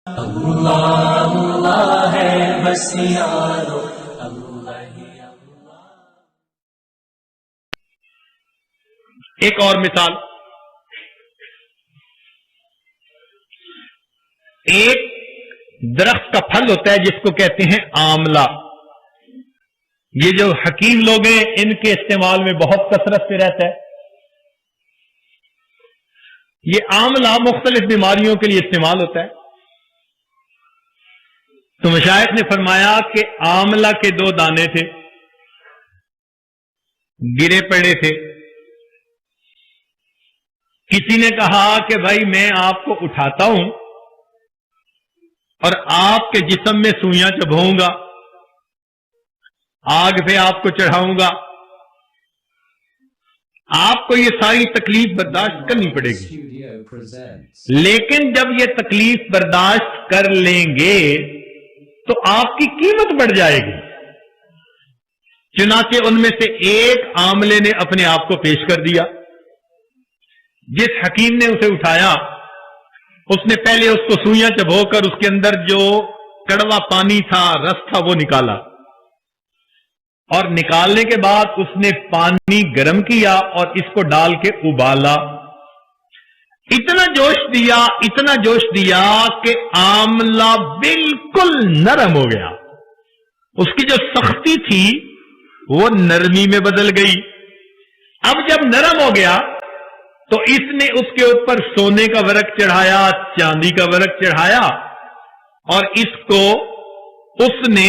اللہ اللہ ہے بس یارو اللہ ہی اللہ۔ ایک اور مثال، ایک درخت کا پھل ہوتا ہے جس کو کہتے ہیں آملہ۔ یہ جو حکیم لوگ ہیں ان کے استعمال میں بہت کثرت سے رہتا ہے۔ یہ آملہ مختلف بیماریوں کے لیے استعمال ہوتا ہے۔ تو مشائخ نے فرمایا کہ آملہ کے 2 دانے تھے، گرے پڑے تھے۔ کسی نے کہا کہ بھائی میں آپ کو اٹھاتا ہوں اور آپ کے جسم میں سوئیاں چبھاؤں گا، آگ پہ آپ کو چڑھاؤں گا، آپ کو یہ ساری تکلیف برداشت کرنی پڑے گی، لیکن جب یہ تکلیف برداشت کر لیں گے تو آپ کی قیمت بڑھ جائے گی۔ چنانچہ ان میں سے ایک آملے نے اپنے آپ کو پیش کر دیا۔ جس حکیم نے اسے اٹھایا اس نے پہلے اس کو سوئیاں چبھو کر اس کے اندر جو کڑوا پانی تھا، رس تھا، وہ نکالا، اور نکالنے کے بعد اس نے پانی گرم کیا اور اس کو ڈال کے ابالا۔ اتنا جوش دیا کہ آملہ بالکل نرم ہو گیا۔ اس کی جو سختی تھی وہ نرمی میں بدل گئی۔ اب جب نرم ہو گیا تو اس نے اس کے اوپر سونے کا ورق چڑھایا، چاندی کا ورق چڑھایا، اور اس کو اس نے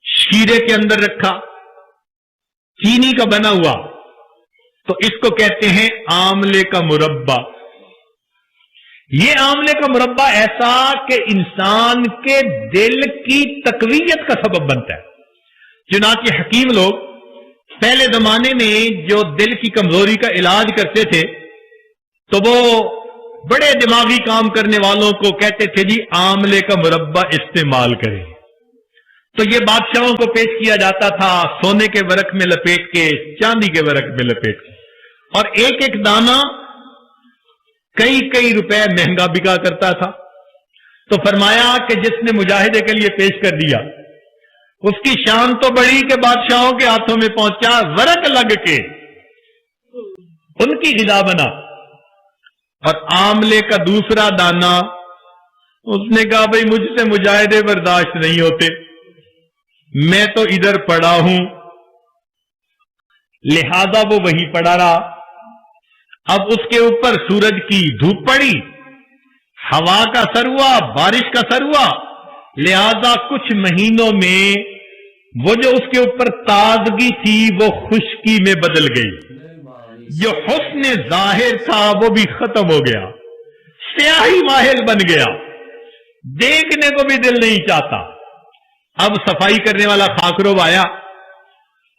شیرے کے اندر رکھا، چینی کا بنا ہوا، تو اس کو کہتے ہیں آملے کا مربع۔ یہ آملے کا مربع ایسا کہ انسان کے دل کی تقویت کا سبب بنتا ہے۔ چنانچہ حکیم لوگ پہلے زمانے میں جو دل کی کمزوری کا علاج کرتے تھے تو وہ بڑے دماغی کام کرنے والوں کو کہتے تھے جی آملے کا مربع استعمال کریں۔ تو یہ بادشاہوں کو پیش کیا جاتا تھا سونے کے ورق میں لپیٹ کے، چاندی کے ورق میں لپیٹ کے، اور ایک ایک دانہ کئی روپے مہنگا بکا کرتا تھا۔ تو فرمایا کہ جس نے مجاہدے کے لیے پیش کر دیا اس کی شان تو بڑی کہ بادشاہوں کے ہاتھوں میں پہنچا، ورق لگ کے ان کی غذا بنا۔ اور آملے کا دوسرا دانہ، اس نے کہا بھئی مجھ سے مجاہدے برداشت نہیں ہوتے، میں تو ادھر پڑا ہوں، لہذا وہ وہی پڑا رہا۔ اب اس کے اوپر سورج کی دھوپ پڑی، ہوا کا اثر ہوا، بارش کا اثر ہوا، لہذا کچھ مہینوں میں وہ جو اس کے اوپر تازگی تھی وہ خشکی میں بدل گئی، جو حسن ظاہر تھا وہ بھی ختم ہو گیا، سیاہی ماحل بن گیا، دیکھنے کو بھی دل نہیں چاہتا۔ اب صفائی کرنے والا خاکروب آیا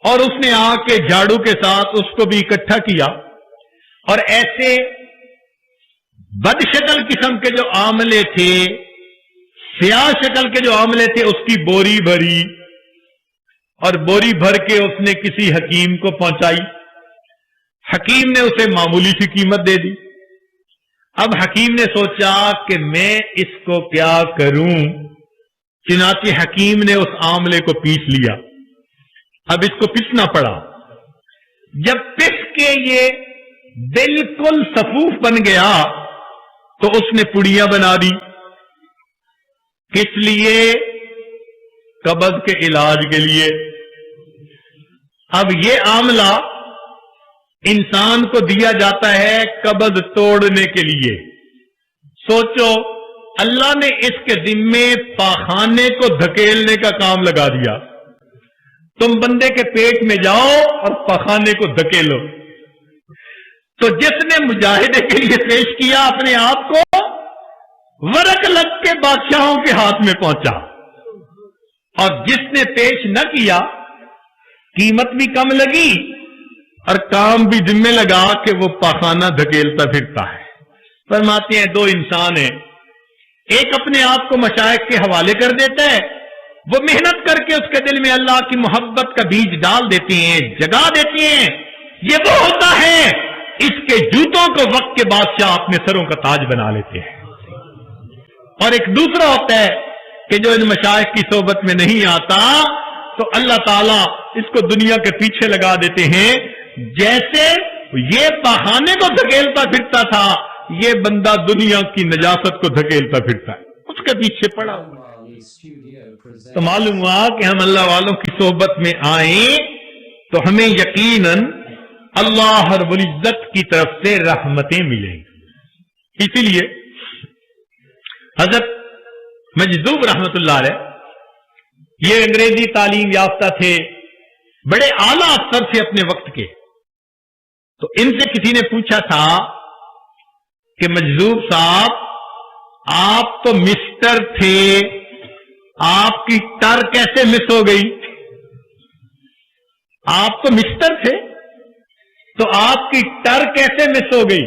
اور اس نے آ کے جھاڑو کے ساتھ اس کو بھی اکٹھا کیا، اور ایسے بد شکل قسم کے جو آملے تھے، سیاہ شکل کے جو آملے تھے، اس کی بوری بھری، اور بوری بھر کے اس نے کسی حکیم کو پہنچائی۔ حکیم نے اسے معمولی سی قیمت دے دی۔ اب حکیم نے سوچا کہ میں اس کو کیا کروں، چنانچہ حکیم نے اس آملے کو پیس لیا۔ اب اس کو پسنا پڑا۔ جب پس کے یہ بالکل صفوف بن گیا تو اس نے پڑیاں بنا دی۔ کس لیے؟ قبض کے علاج کے لیے۔ اب یہ آملہ انسان کو دیا جاتا ہے قبض توڑنے کے لیے۔ سوچو اللہ نے اس کے ذمے پاخانے کو دھکیلنے کا کام لگا دیا۔ تم بندے کے پیٹ میں جاؤ اور پاخانے کو دھکیلو۔ تو جس نے مجاہدے کے لیے پیش کیا اپنے آپ کو، ورق لگ کے بادشاہوں کے ہاتھ میں پہنچا، اور جس نے پیش نہ کیا قیمت بھی کم لگی اور کام بھی ذمے لگا کہ وہ پاخانہ دھکیلتا پھرتا ہے۔ فرماتے ہیں 2 انسان ہیں، ایک اپنے آپ کو مشائخ کے حوالے کر دیتا ہے، وہ محنت کر کے اس کے دل میں اللہ کی محبت کا بیج ڈال دیتے ہیں، جگا دیتے ہیں۔ یہ وہ ہوتا ہے اس کے جوتوں کو وقت کے بادشاہ اپنے سروں کا تاج بنا لیتے ہیں۔ اور ایک دوسرا ہوتا ہے کہ جو ان مشائخ کی صحبت میں نہیں آتا تو اللہ تعالیٰ اس کو دنیا کے پیچھے لگا دیتے ہیں. جیسے یہ بہانے کو دھکیلتا پھرتا تھا یہ بندہ دنیا کی نجاست کو دھکیلتا پھرتا ہے, اس کے پیچھے پڑا ہوا. تو معلوم ہوا کہ ہم اللہ والوں کی صحبت میں آئیں تو ہمیں یقیناً اللہ رب العزت کی طرف سے رحمتیں ملیں گی. اسی لیے حضرت مجذوب رحمت اللہ علیہ یہ انگریزی تعلیم یافتہ تھے, بڑے اعلیٰ افسر تھے اپنے وقت کے. تو ان سے کسی نے پوچھا تھا کہ مجذوب صاحب آپ تو مسٹر تھے, آپ کی ٹر کیسے مس ہو گئی؟ آپ تو مسٹر تھے تو آپ کی ٹر کیسے مس ہو گئی؟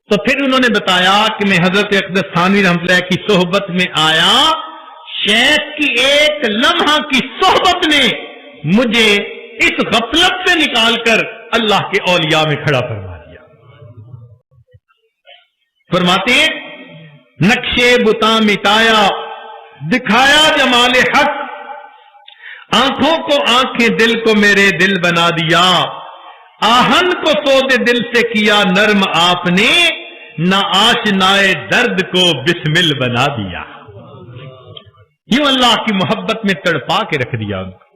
تو پھر انہوں نے بتایا کہ میں حضرت اقدس تھانوی رحمۃ اللہ کی صحبت میں آیا, شیخ کی ایک لمحہ کی صحبت نے مجھے اس غفلت سے نکال کر اللہ کے اولیاء میں کھڑا فرما دیا. فرماتے ہیں نقشے بتا مٹایا دکھایا جمال حق, آنکھوں کو آنکھیں دل کو میرے دل بنا دیا, آہن کو سودے دل سے کیا نرم آپ نے, نہ آشنائے درد کو بسمل بنا دیا. یوں اللہ کی محبت میں تڑپا کے رکھ دیا ان کو.